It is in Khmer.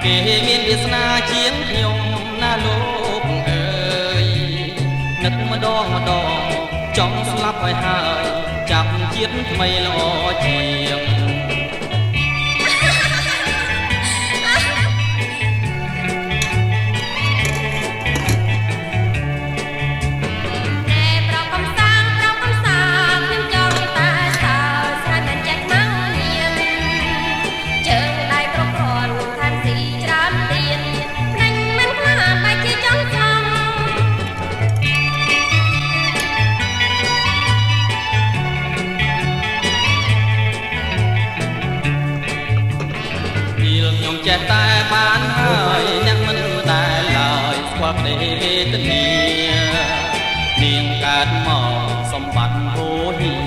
គេមានវាសនាជាងខ្ញុំណាលោកអើយនឹកម្ដងចង់ស្លាប់ឲ្យហើយចាប់ជាតិថ្មីល្អជាងខ្ញុំចេះតែបានហើយអ្នកមិនដែលឡើយស្គាល់ក្តីវេទនា